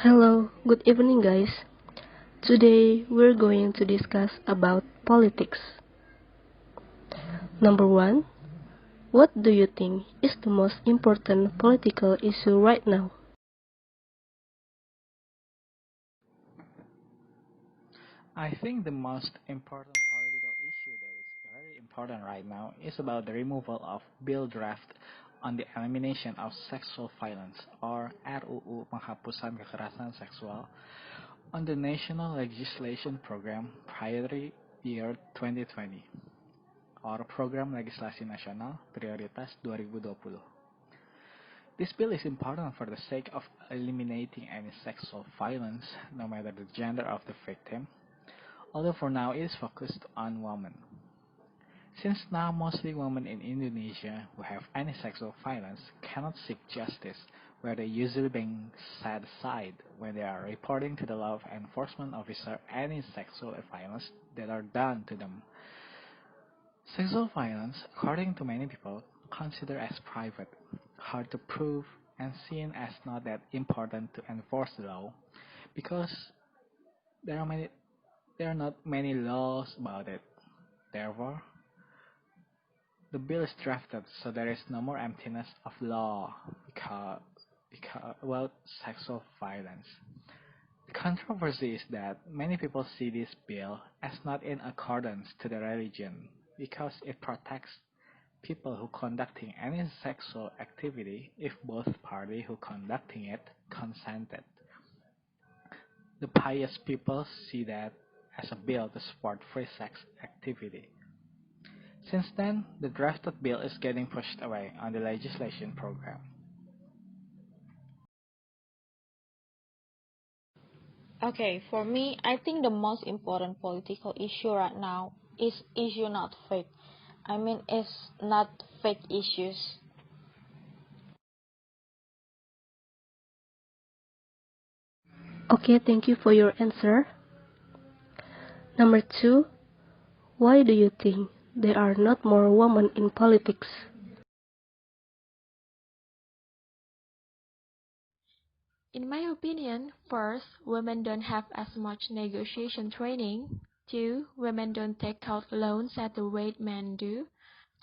Hello, good evening guys. Today we're going to discuss about politics. Number 1, what do you think is the most important political issue right now? I think the most important political issue that is very important right now is about the removal of bill draft on the elimination of sexual violence or RUU Penghapusan Kekerasan Seksual on the National Legislation Program Priority Year 2020 or Program Legislasi Nasional Prioritas 2020. This bill is important for the sake of eliminating any sexual violence, no matter the gender of the victim, although for now it is focused on women. Since now mostly women in Indonesia who have any sexual violence cannot seek justice, where they usually being set aside when they are reporting to the law enforcement officer any sexual violence that are done to them. Sexual violence, according to many people, considered as private, hard to prove, and seen as not that important to enforce the law because there are many there are not many laws about it. Therefore, the bill is drafted so there is no more emptiness of law about sexual violence. The controversy is that many people see this bill as not in accordance to the religion because it protects people who conducting any sexual activity if both party who conducting it consented. The pious people see that as a bill to support free sex activity. Since then, the drafted bill is getting pushed away on the legislation program. Okay, for me, I think the most important political issue right now is issue not fake. I mean, it's not fake issues. Okay, thank you for your answer. Number 2, why do you think there are not more women in politics? In my opinion, first, women don't have as much negotiation training. 2, women don't take out loans at the rate men do.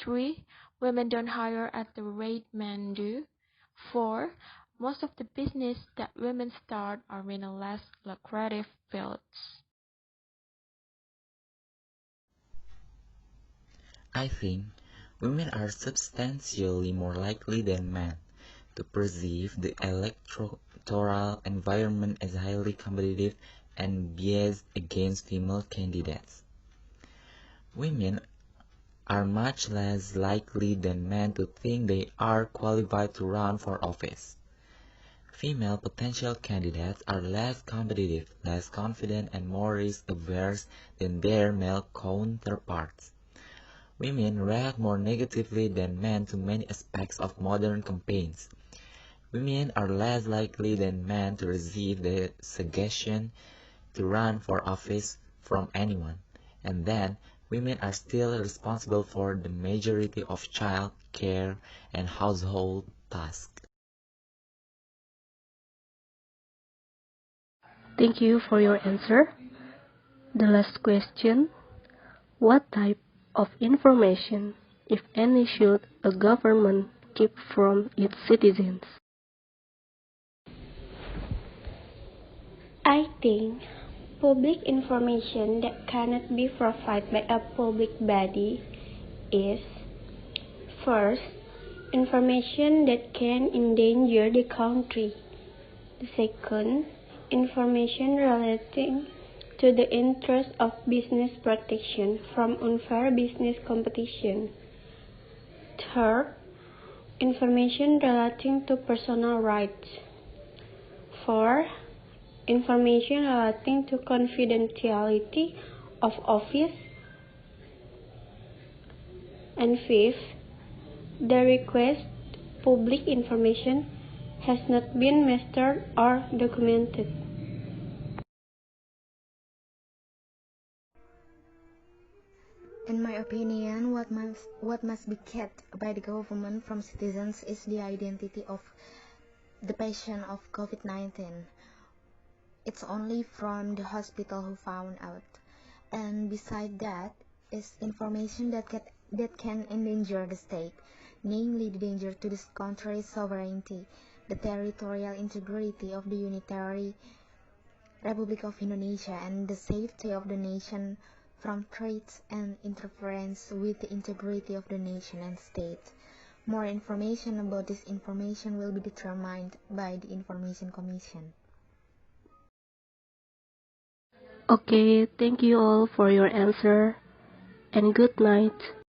3, women don't hire at the rate men do. 4, most of the business that women start are in a less lucrative fields. I think women are substantially more likely than men to perceive the electoral environment as highly competitive and biased against female candidates. Women are much less likely than men to think they are qualified to run for office. Female potential candidates are less competitive, less confident, and more risk-averse than their male counterparts. Women react more negatively than men to many aspects of modern campaigns. Women are less likely than men to receive the suggestion to run for office from anyone, and then women are still responsible for the majority of child care and household tasks. Thank you for your answer. The last question, what type of information, if any, should a government keep from its citizens? I think public information that cannot be provided by a public body is first, information that can endanger the country. The second, information relating to the interest of business protection from unfair business competition. Third, information relating to personal rights. Fourth, information relating to confidentiality of office. And fifth, the request public information has not been mastered or documented. In my opinion, what must be kept by the government from citizens is the identity of the patient of COVID-19. It's only from the hospital who found out. And beside that is information that can endanger the state, namely the danger to this country's sovereignty, the territorial integrity of the unitary Republic of Indonesia, and the safety of the nation from threats and interference with the integrity of the nation and state. More information about this information will be determined by the Information Commission. Okay, thank you all for your answer, and good night.